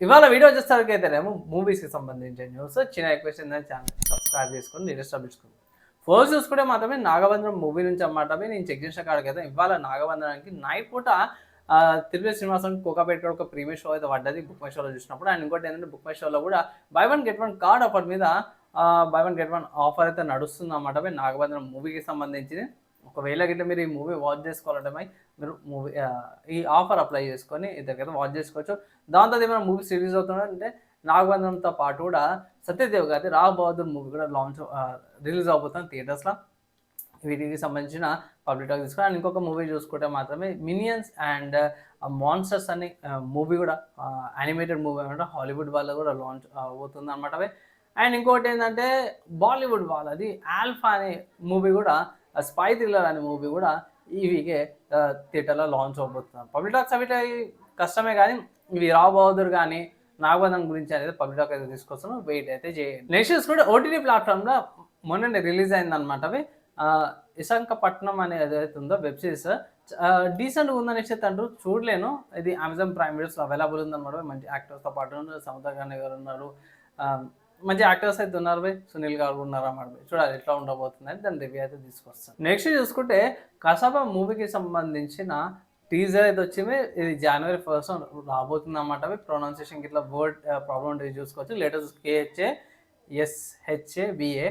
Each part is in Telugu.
ఇవాళ వీడియో వచ్చేసరికైతేనేమో మూవీస్కి సంబంధించిన న్యూస్. చిన్న రిక్వెస్ట్ ఏంటంటే ఛానల్ సబ్స్క్రైబ్ చేసుకొని లేటెస్ట్ అప్డేట్స్ ఫస్ట్ చూసుకుంటే మాత్రమే నాగబంధనం మూవీ నుంచి అన్నమాట. నేను చెక్ చేసిన కాడికైతే ఇవాళ నాగబంధనానికి నైట్ పూట తిరుపతి శ్రీనివాసన్ కోకాపేట ఒక ప్రీమియర్ షో అయితే పడ్డది బుక్ మై షోలో చూసినప్పుడు. అండ్ ఇంకోటి ఏంటంటే బుక్ మై షోలో కూడా buy one get one card offer మీద buy one get one offer అయితే నడుస్తుంది అన్నమాట. నాగబంధనం మూవీకి సంబంధించి ఒకవేళ గిట్ల మీరు ఈ మూవీ వాచ్ చేసుకోవాలంటే మీరు మూవీ ఈ ఆఫర్ అప్లై చేసుకొని ఇద్దరికైతే వాచ్ చేసుకోవచ్చు. దాంతో ఏమైనా మూవీ రిలీజ్ అవుతుందంటే నాగబంధనంతో పాటు కూడా సత్యదేవ్ గారి రావ్ బహదూర్ మూవీ కూడా రిలీజ్ అవబోతుంది థియేటర్స్లో. వీటికి సంబంధించిన పబ్లిక్ టాక్ తీసుకుని అండ్ ఇంకొక మూవీ చూసుకుంటే మాత్రమే మినియన్స్ అండ్ మాన్స్టర్స్ అని మూవీ కూడా యానిమేటెడ్ మూవీ అనమాట. హాలీవుడ్ వాళ్ళ కూడా లాంచ్ అవుతుంది అనమాట. అండ్ ఇంకోటి ఏంటంటే బాలీవుడ్ వాళ్ళది ఆల్ఫా అనే మూవీ కూడా స్పై థ్రిల్లర్ అనే మూవీ కూడా ఈ వీకే థియేటర్లో లాంచ్ అవబోతున్నాం. పబ్లిక్ టాక్స్ అవి కష్టమే కానీ ఇవి రావ్ బహదూర్ కానీ నాగబంధనం గురించి అనేది పబ్లిక్ టాక్ అయితే తీసుకొస్తాను. వెయిట్ అయితే చేయండి. నెక్స్ట్ చూసుకుంటే ఓటీటీ ప్లాట్ఫామ్లో మొన్న రిలీజ్ అయిందనమాట. అవి విశాఖపట్నం అనేది ఏదైతే ఉందో వెబ్ సిరీస్ డీసెంట్గా ఉందనేసి అంటారు. చూడలేను. ఇది అమెజాన్ ప్రైమ్ వీడియోస్లో అవైలబుల్ ఉందన్నమాట. మంచి యాక్టర్స్తో పాటు సముద్ర ఖాన్ గారు ఉన్నారు, మంచి యాక్టర్స్ అయితే ఉన్నారు. సునీల్ గారు ఉన్నారు అన్నమాట. చూడాలి ఎట్లా ఉండబోతుంది అని దాని రివ్యూ అయితే తీసుకొస్తాను. నెక్స్ట్ చూసుకుంటే కసాబా మూవీకి సంబంధించిన టీజర్ అయితే వచ్చింది. ఇది January 1 రాబోతుంది అన్నమాట. ప్రొనౌన్సియేషన్కి ఇట్లా వర్డ్ ప్రాబ్లం ఉంటుంది చూసుకోవచ్చు. లేటెస్ట్ KHASHABA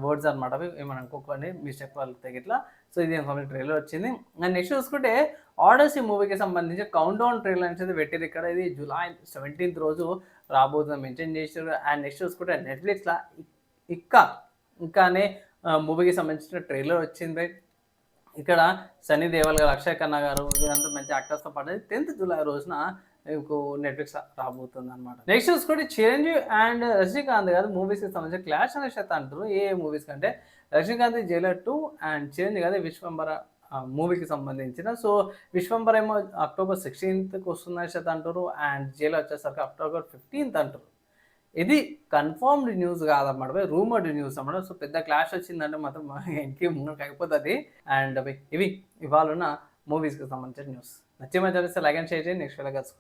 వర్డ్స్ అనమాట. ఏమైనా అనుకోకండి మిస్టేక్ వాళ్ళకి ఇట్లా. సో ఇది ట్రైలర్ వచ్చింది. అండ్ నెక్స్ట్ చూసుకుంటే ఆడసీ మూవీకి సంబంధించి కౌంట్ డౌన్ ట్రైలర్ అనేది పెట్టారు ఇక్కడ. ఇది July 17th రోజు రాబోతుంది మెన్షన్ చేశారు. అండ్ నెక్స్ట్ చూసుకుంటే నెట్ఫ్లిక్స్లో ఇంకానే మూవీకి సంబంధించిన ట్రైలర్ వచ్చింది. ఇక్కడ సన్నీ దేవల్ గారు, అక్షయ్ ఖన్నా గారు వీరంతా మంచి యాక్టర్స్తో పాటు 10th July రోజున మీకు నెట్ఫ్లిక్స్ రాబోతుంది అనమాట. నెక్స్ట్ చూసుకుంటే చిరంజీవి అండ్ రజనీకాంత్ గారు మూవీస్కి సంబంధించి క్లాష్ అనేసి అయితే అంటారు. ఏ మూవీస్ కంటే రజనీకాంత్ జైలర్ 2 అండ్ చిరంజీవి గారు విశ్వంబర మూవీకి సంబంధించిన. సో విశ్వంబర ఏమో October 16th వస్తుందనేసి అయితే అంటారు. అండ్ జైలర్ వచ్చేసరికి October 15th అంటారు. ఇది కన్ఫర్మ్డ్ న్యూస్ కాదన్నమాట, రూమర్డ్ న్యూస్ అన్నమాట. సో పెద్ద క్లాష్ వచ్చిందంటే మాత్రం ఇంటికి ముందుకు అయిపోతుంది. అండ్ ఇవి ఇవాళ ఉన్న మూవీస్కి సంబంధించిన న్యూస్. నచ్చే మధ్య లైక్ అండ్ షేర్ చేయండి. నెక్స్ట్ వేళ కలుసుకుందాం.